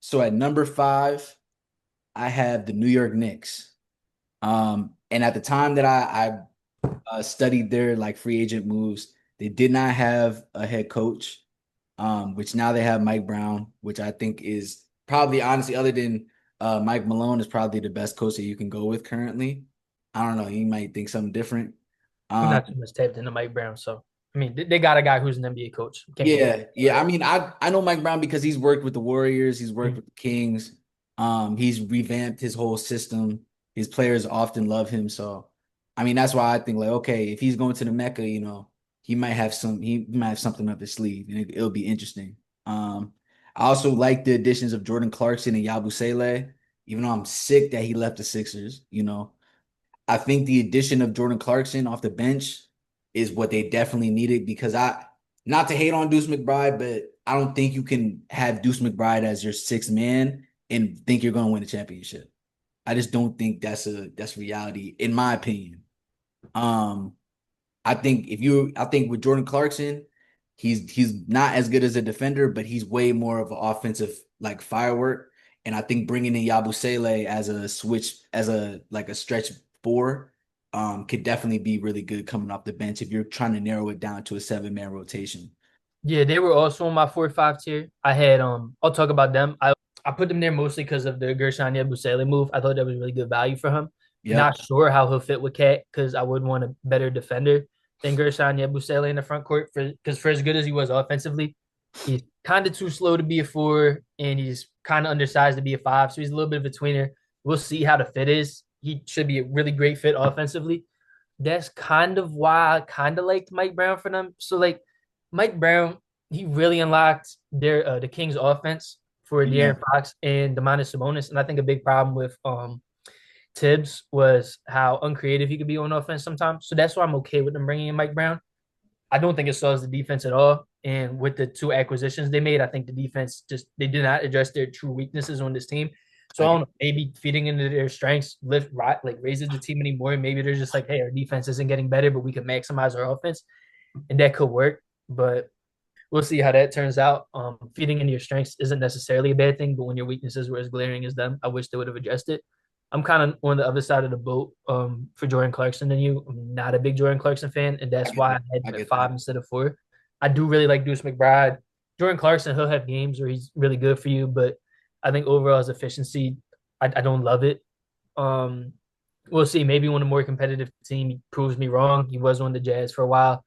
So at number 5, I have the New York Knicks. And at the time that I studied their like free agent moves, they did not have a head coach, which now they have Mike Brown, which I think is probably honestly, other than Mike Malone, is probably the best coach that you can go with currently. I don't know, you might think something different. I'm Um, not too much tapped into Mike Brown, so I mean they got a guy who's an NBA coach. Can't be Yeah, yeah. I mean, I know Mike Brown because he's worked with the Warriors, he's worked Mhm. with the Kings. He's revamped his whole system. His players often love him. So, I mean, that's why I think like, okay, if he's going to the Mecca, he might have something up his sleeve, and it'll be interesting. I also like the additions of Jordan Clarkson and Yabusele, even though I'm sick that he left the Sixers. I think the addition of Jordan Clarkson off the bench is what they definitely needed because not to hate on Deuce McBride, but I don't think you can have Deuce McBride as your sixth man and think you're going to win a championship. I just don't think that's reality in my opinion. Um, I think with Jordan Clarkson, he's not as good as a defender, but he's way more of an offensive like firework. And I think bringing in Yabusele as a switch, as a like a stretch four, could definitely be really good coming off the bench if you're trying to narrow it down to a 7-man rotation. Yeah, they were also on my 4 or 5 tier. I'll talk about them. I put them there mostly because of the Gershon Yabusele move. I thought that was really good value for him. Yep. Not sure how he'll fit with Cat because I would want a better defender than Gershon Yabusele in the front court for as good as he was offensively, he's kind of too slow to be a 4 and he's kind of undersized to be a 5. So he's a little bit of a tweener. We'll see how the fit is. He should be a really great fit offensively. That's kind of why I kind of liked Mike Brown for them. So like Mike Brown, he really unlocked the Kings offense for Yeah. De'Aaron Fox and Demonis Sabonis. And I think a big problem with Tibbs was how uncreative he could be on offense sometimes. So that's why I'm okay with them bringing in Mike Brown. I don't think it solves the defense at all. And with the 2 acquisitions they made, I think the defense just they did not address their true weaknesses on this team. So I I don't get know, maybe feeding into their strengths lift right like raises the team anymore. Maybe they're just like, hey, our defense isn't getting better, but we can maximize our offense, and that could work. But we'll see how that turns out. Feeding into your strengths isn't necessarily a bad thing, but when your weaknesses were as glaring as them, I wish they would have addressed it. I'm kind of on the other side of the boat for Jordan Clarkson than you. I'm not a big Jordan Clarkson fan, and I that's get why I that. had I him at get that. 5 instead of 4. I do really like Deuce McBride. Jordan Clarkson, he'll have games where he's really good for you, but I think overall his efficiency, I don't love it. Um, we'll see. Maybe when a more competitive team proves me wrong. He was on the Jazz for a while.